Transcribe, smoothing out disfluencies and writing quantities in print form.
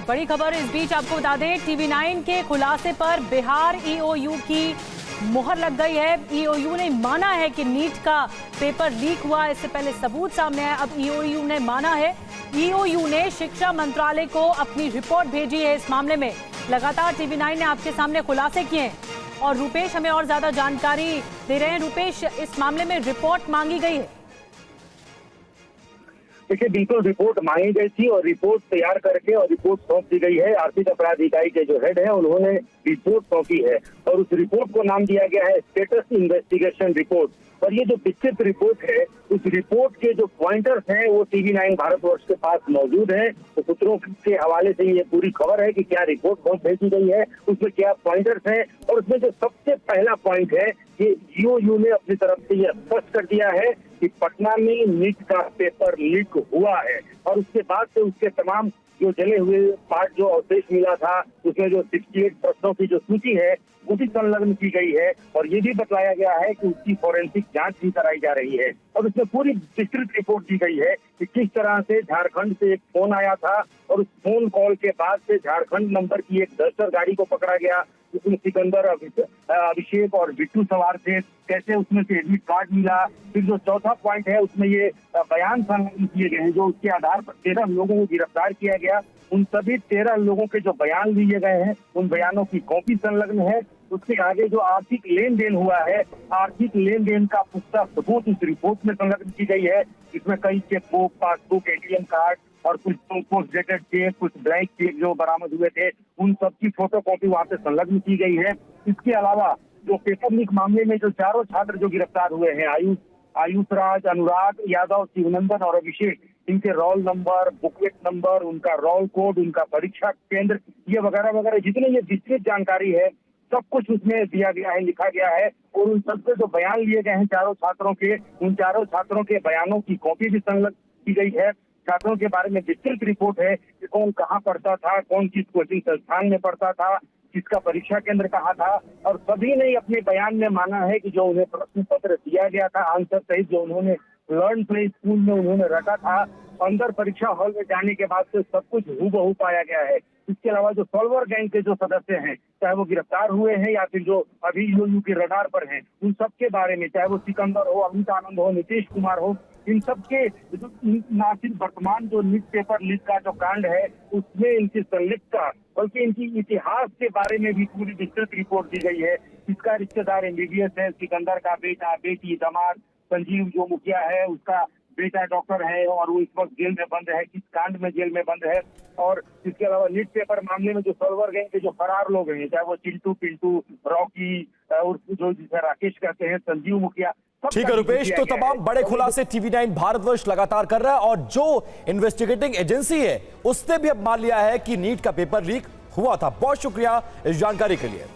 बड़ी खबर इस बीच आपको बता दें, टीवी9 के खुलासे पर बिहार ईओयू की मुहर लग गई है। ईओयू ने माना है कि नीट का पेपर लीक हुआ। इससे पहले सबूत सामने आया, अब ईओयू ने माना है। ईओयू ने शिक्षा मंत्रालय को अपनी रिपोर्ट भेजी है इस मामले में। लगातार टीवी9 ने आपके सामने खुलासे किए हैं और रुपेश हमें और ज्यादा जानकारी दे रहे हैं। रुपेश, इस मामले में रिपोर्ट मांगी गई है। देखिए, बिल्कुल रिपोर्ट मांगी गई थी और रिपोर्ट तैयार करके और रिपोर्ट सौंप दी गई है। आर्थिक अपराध इकाई के जो हेड है उन्होंने रिपोर्ट सौंपी है और उस रिपोर्ट को नाम दिया गया है स्टेटस इन्वेस्टिगेशन रिपोर्ट। और ये जो विस्तृत रिपोर्ट है, उस रिपोर्ट के जो पॉइंटर्स हैं वो टीवी9 भारतवर्ष के पास मौजूद है। तो सूत्रों के हवाले से ये पूरी खबर है कि क्या रिपोर्ट बहुत भेजी गई है, उसमें क्या पॉइंटर्स हैं। और उसमें जो सबसे पहला पॉइंट है, ये ईओयू ने अपनी तरफ से ये स्पष्ट कर दिया है कि पटना में नीट का पेपर लीक हुआ है। और उसके बाद से उसके तमाम जो जले हुए पार्ट जो अवशेष मिला था, उसमें जो 68 प्रश्नों की जो सूची है वो भी संलग्न की गई है। और ये भी बताया गया है कि उसकी फॉरेंसिक जांच भी कराई जा रही है। और उसमें पूरी विस्तृत रिपोर्ट दी गई है कि किस तरह से झारखंड से एक फोन आया था और उस फोन कॉल के बाद से झारखंड नंबर की एक डस्टर गाड़ी को पकड़ा गया, उसमें सिकंदर, अभिषेक और बिट्टू सवार थे। कैसे उसमें से एडमिट कार्ड मिला। फिर जो चौथा पॉइंट है, उसमें ये बयान संलग्न किए गए हैं, जो उसके आधार पर 13 लोगों को गिरफ्तार किया गया। उन सभी 13 लोगों के जो बयान लिए गए हैं, उन बयानों की कॉपी संलग्न है। उसके आगे जो आर्थिक लेन देन हुआ है, आर्थिक लेन देन का पुख्ता सबूत उस रिपोर्ट में संलग्न की गई है। इसमें कई चेकबुक, पासबुक, एटीएम कार्ड और कुछ पोस्ट डेटेड चेक, कुछ ब्लैंक चेक जो बरामद हुए थे, उन सबकी फोटो कॉपी वहाँ पे संलग्न की गई है। इसके अलावा जो पेपर लीक मामले में जो चारों छात्र जो गिरफ्तार हुए हैं, आयुष राज, अनुराग यादव, शिवनंदन और अभिषेक, इनके रोल नंबर, बुकलेट नंबर, उनका रोल कोड, उनका परीक्षा केंद्र, ये वगैरह वगैरह जितने ये विस्तृत जानकारी है, सब कुछ उसमें दिया गया है, लिखा गया है। और उन सबसे जो बयान लिए गए हैं चारों छात्रों के, उन चारों छात्रों के बयानों की कॉपी भी संलग्न की गई है। छात्रों के बारे में विस्तृत रिपोर्ट है कि कौन कहाँ पढ़ता था, कौन किस कोचिंग संस्थान में पढ़ता था, किसका परीक्षा केंद्र कहाँ था। और सभी ने अपने बयान में माना है कि जो उन्हें प्रश्न पत्र दिया गया था, आंसर सहित जो उन्होंने लर्न प्ले स्कूल में उन्होंने रखा था, अंदर परीक्षा हॉल में जाने के बाद से सब कुछ हूबहू पाया गया है। इसके अलावा जो सॉल्वर गैंग के जो सदस्य हैं, चाहे वो गिरफ्तार हुए हैं या फिर जो अभी ईओयू के रडार पर हैं, उन सब के बारे में, चाहे वो सिकंदर हो, अमित आनंद हो, नीतीश कुमार हो, इन सब के ना सिर्फ वर्तमान जो नीट पेपर लीक का जो कांड है उसमें इनकी संलिप्तता, बल्कि इनकी इतिहास के बारे में भी पूरी विस्तृत रिपोर्ट दी गई है। इसका रिश्तेदार एमबीबीएस है, सिकंदर का बेटा, बेटी, दामाद संजीव जो मुखिया है, उसका बेटा डॉक्टर है और वो इस वक्त जेल में बंद है, किस कांड में जेल में बंद है। और इसके अलावा नीट पेपर मामले में जो सॉल्वर गैंग के जो फरार लोग हैं, चाहे वो चिंटू, पिंटू, रॉकी और जो जिसे राकेश कहते हैं, संजीव मुखिया। ठीक है रुपेश, तो तमाम बड़े खुलासे टीवी9 भारतवर्ष लगातार कर रहा है और जो इन्वेस्टिगेटिंग एजेंसी है उसने भी अब मान लिया है कि नीट का पेपर लीक हुआ था। बहुत शुक्रिया इस जानकारी के लिए।